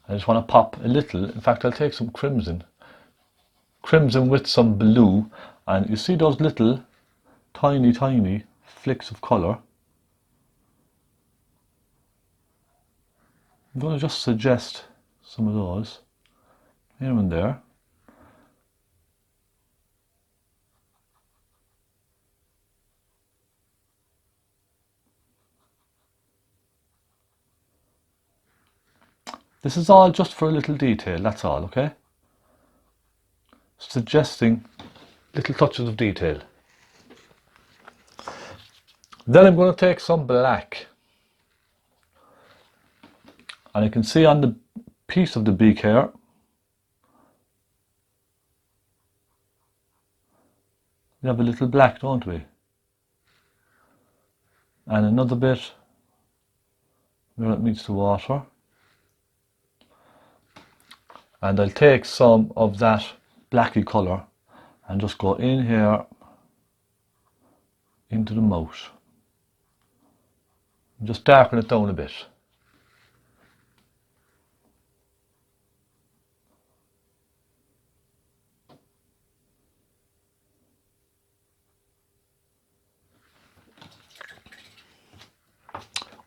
I just want to pop a little, in fact I'll take some crimson with some blue, and you see those little tiny flicks of colour. I'm going to just suggest some of those here and there. This is all just for a little detail, that's all, okay? Suggesting little touches of detail. Then I'm going to take some black. And you can see on the piece of the beak here, we have a little black, don't we? And another bit where it meets the water. And I'll take some of that blacky colour and just go in here into the mouth. Just darken it down a bit.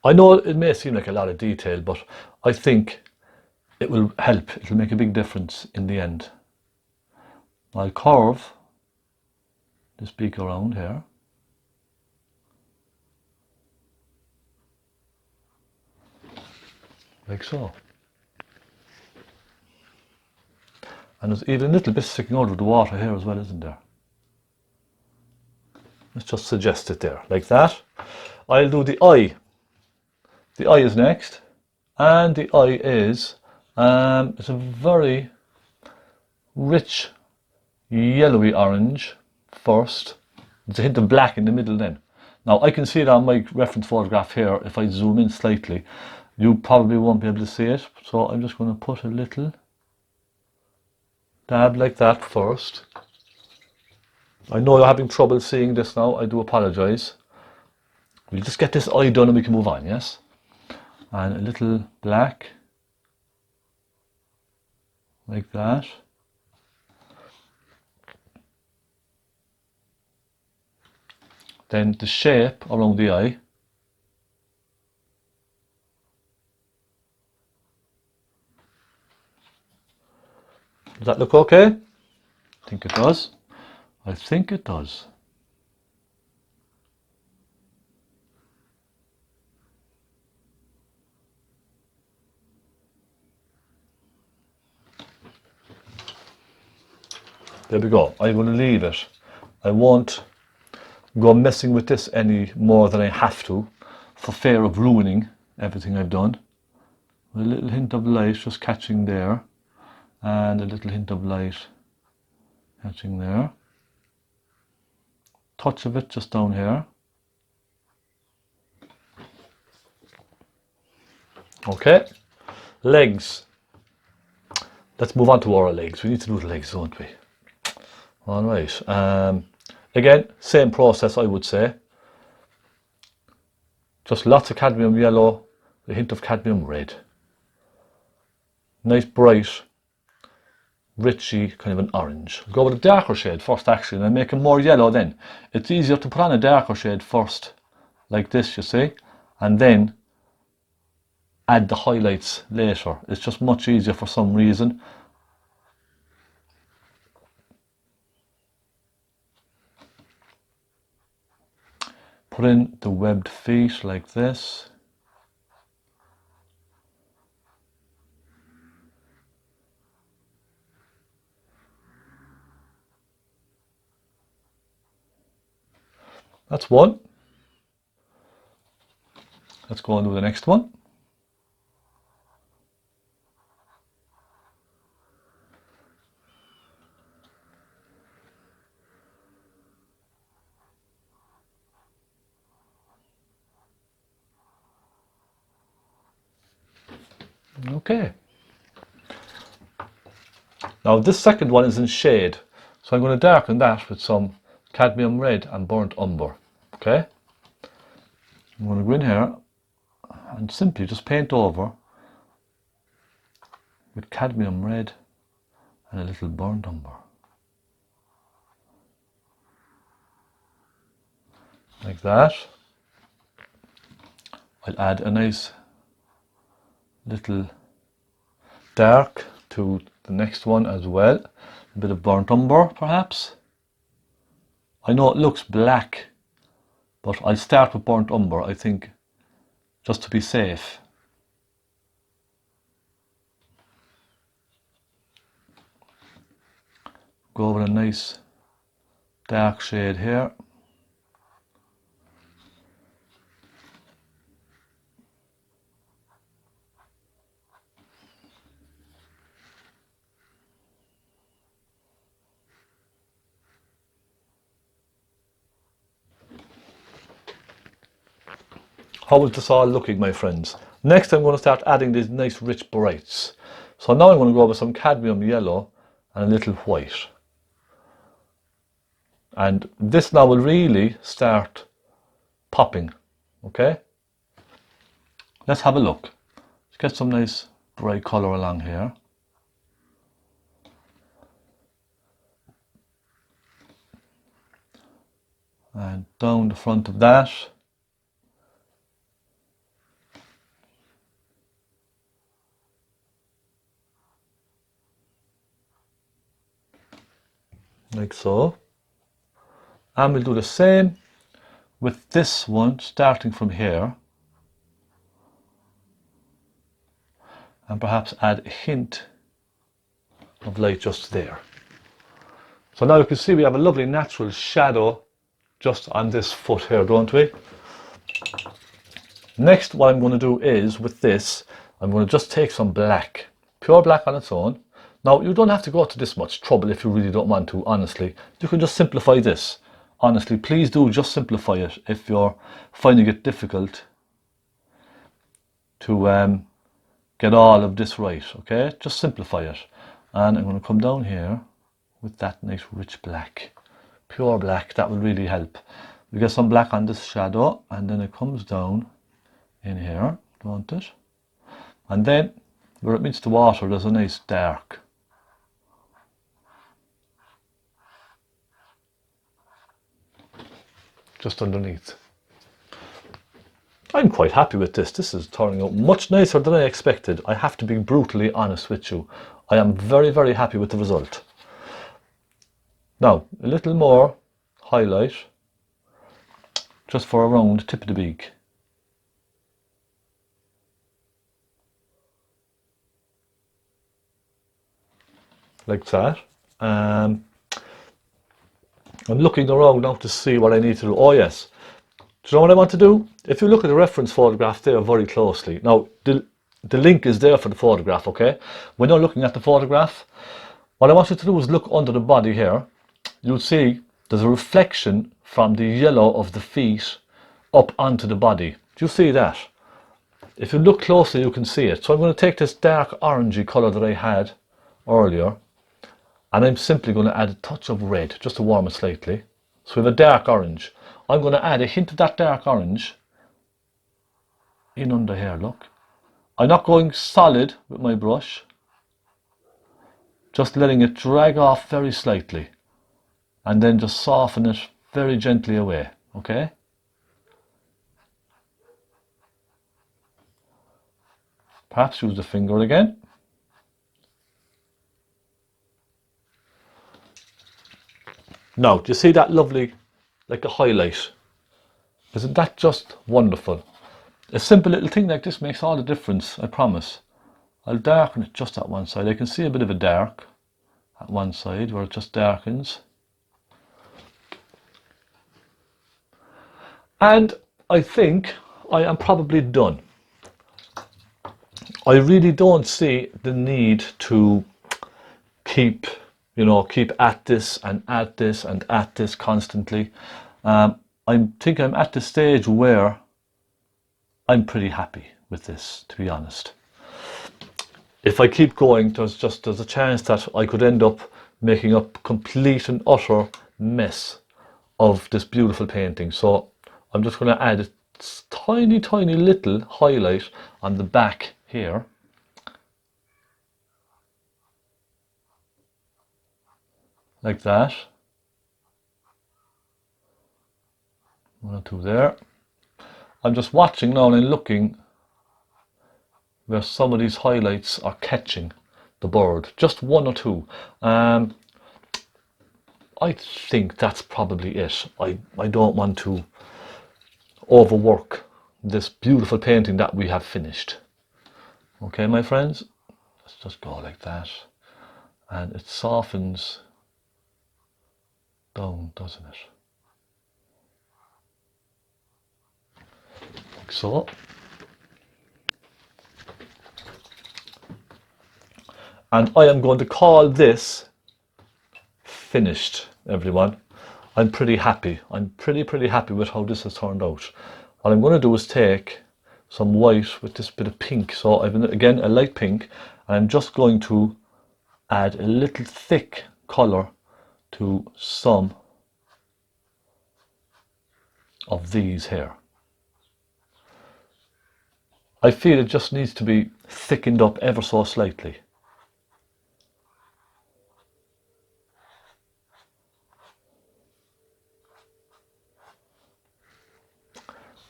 I know it may seem like a lot of detail, but I think it will help. It'll make a big difference in the end. I'll curve this beak around here. Like so. And there's even a little bit sticking out of the water here as well, isn't there? Let's just suggest it there, like that. I'll do the eye. The eye is next. And the eye is, it's a very rich yellowy orange first. There's a hint of black in the middle then. Now I can see it on my reference photograph here. If I zoom in slightly, you probably won't be able to see it. So I'm just going to put a little dab like that first. I know you're having trouble seeing this now. I do apologise. We'll just get this eye done and we can move on, yes? And a little black. Like that. Then the shape around the eye. Does that look okay? I think it does. I think it does. There we go. I'm going to leave it. I won't go messing with this any more than I have to, for fear of ruining everything I've done. A little hint of light just catching there, and a little hint of light catching there. Touch of it just down here. Okay, legs. Let's move on to our legs. We need to do the legs, don't we? All right. Again, same process, I would say. Just lots of cadmium yellow, a hint of cadmium red. Nice bright richy kind of an orange. Go with a darker shade first actually, and I make it more yellow then. It's easier to put on a darker shade first, like this, you see, and then add the highlights later. It's just much easier for some reason. Put in the webbed feet like this. That's one. Let's go on to the next one. Okay. Now this second one is in shade, so I'm going to darken that with some cadmium red and burnt umber. Okay. I'm going to go in here and simply just paint over with cadmium red and a little burnt umber. Like that. I'll add a nice little dark to the next one as well. A bit of burnt umber perhaps. I know it looks black, but I'll start with burnt umber, I think, just to be safe. Go with a nice dark shade here. How is this all looking, my friends? Next I'm going to start adding these nice rich brights. So now I'm going to go with some cadmium yellow and a little white. And this now will really start popping. Okay? Let's have a look. Let's get some nice bright colour along here. And down the front of that. Like so. And we'll do the same with this one, starting from here. And perhaps add a hint of light just there. So now you can see we have a lovely natural shadow just on this foot here, don't we? Next, what I'm going to do is, with this, I'm going to just take some black, pure black on its own. Now, you don't have to go to this much trouble if you really don't want to, honestly. You can just simplify this. Honestly, please do just simplify it if you're finding it difficult to get all of this right, okay? Just simplify it. And I'm going to come down here with that nice rich black, pure black. That will really help. We get some black on this shadow, and then it comes down in here, don't it? And then where it meets the water, there's a nice dark. Just underneath. I'm quite happy with this. This is turning out much nicer than I expected. I have to be brutally honest with you. I am very, very happy with the result. Now, a little more highlight, just for around the tip of the beak. Like that. I'm looking around now to see what I need to do. Oh yes, do you know what I want to do? If you look at the reference photograph there very closely, now the link is there for the photograph, okay? When you're looking at the photograph, what I want you to do is look under the body here. You'll see there's a reflection from the yellow of the feet up onto the body. Do you see that? If you look closely, you can see it. So I'm going to take this dark orangey colour that I had earlier, and I'm simply going to add a touch of red just to warm it slightly. So we have a dark orange. I'm going to add a hint of that dark orange in under here, look. I'm not going solid with my brush. just letting it drag off very slightly, and then just soften it very gently away, okay? Perhaps use the finger again. Now, do you see that lovely, like a highlight? Isn't that just wonderful? A simple little thing like this makes all the difference, I promise. I'll darken it just at one side. I can see a bit of a dark at one side where it just darkens. And I think I am probably done. I really don't see the need to keep at this and at this and at this constantly. I think I'm at the stage where I'm pretty happy with this, to be honest. If I keep going, there's a chance that I could end up making a complete and utter mess of this beautiful painting. So I'm just going to add a tiny, tiny little highlight on the back here. Like that. 1 or 2 there. I'm just watching now and looking where some of these highlights are catching the bird. Just 1 or 2. I think that's probably it. I don't want to overwork this beautiful painting that we have finished. Okay, my friends? Let's just go like that. And it softens down, doesn't it? Like so. And I am going to call this finished, everyone. I'm pretty happy. I'm pretty happy with how this has turned out. What I'm going to do is take some white with this bit of pink. So I've again a light pink, and I'm just going to add a little thick colour to some of these here. I feel it just needs to be thickened up ever so slightly.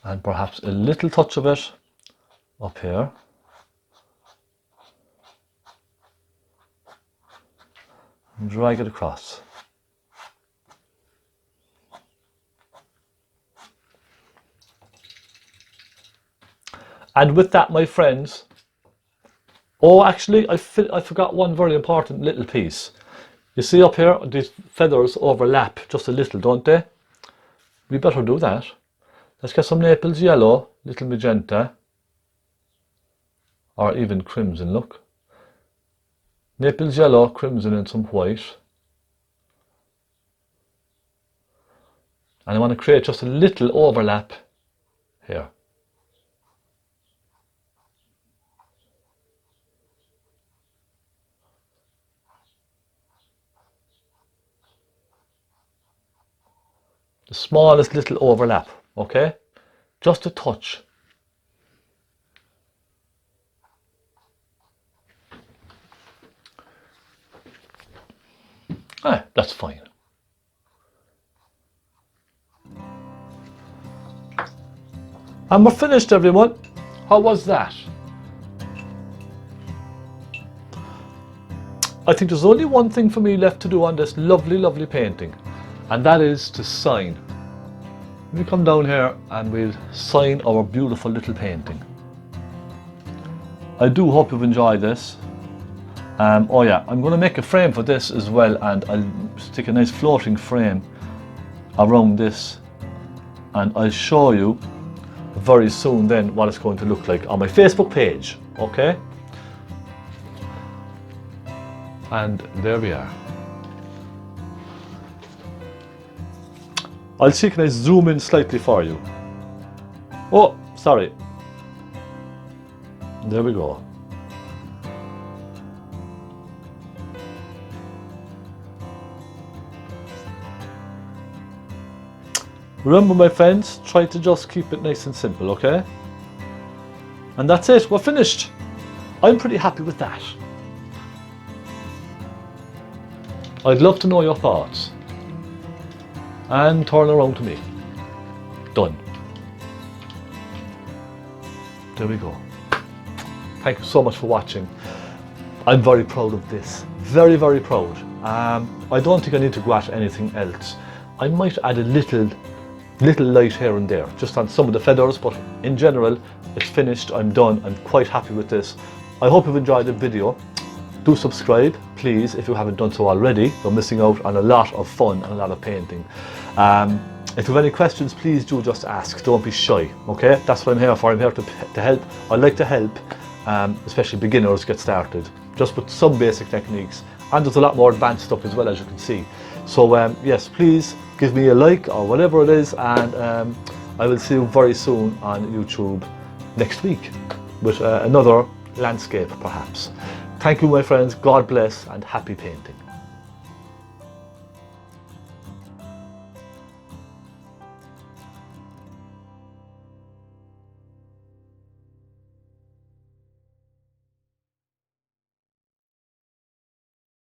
And perhaps a little touch of it up here. And drag it across. And with that, my friends, oh, actually, I forgot one very important little piece. You see up here, these feathers overlap just a little, don't they? We better do that. Let's get some Naples yellow, little magenta, or even crimson, look. Naples yellow, crimson and some white. And I want to create just a little overlap here. The smallest little overlap, okay? Just a touch. Ah, that's fine. And we're finished, everyone. How was that? I think there's only one thing for me left to do on this lovely, lovely painting, and that is to sign. We come down here and we'll sign our beautiful little painting. I do hope you've enjoyed this. Oh yeah, I'm going to make a frame for this as well, and I'll stick a nice floating frame around this, and I'll show you very soon then what it's going to look like on my Facebook page, okay? And there we are. I'll see, can I zoom in slightly for you? Oh, sorry. There we go. Remember, my friends, try to just keep it nice and simple, okay? And that's it, we're finished. I'm pretty happy with that. I'd love to know your thoughts. And turn around to me. Done. There we go. Thank you so much for watching. I'm very proud of this. Very, very proud. I don't think I need to go at anything else. I might add a little light here and there, just on some of the feathers, but in general, it's finished. I'm done. I'm quite happy with this. I hope you've enjoyed the video. Do subscribe, please, if you haven't done so already. You're missing out on a lot of fun and a lot of painting. If you have any questions, please do just ask. Don't be shy, okay? That's what I'm here for. I'm here to help. I like to help, especially beginners get started, just with some basic techniques. And there's a lot more advanced stuff as well, as you can see. So yes, please give me a like or whatever it is, and I will see you very soon on YouTube next week with another landscape perhaps. Thank you, my friends. God bless and happy painting.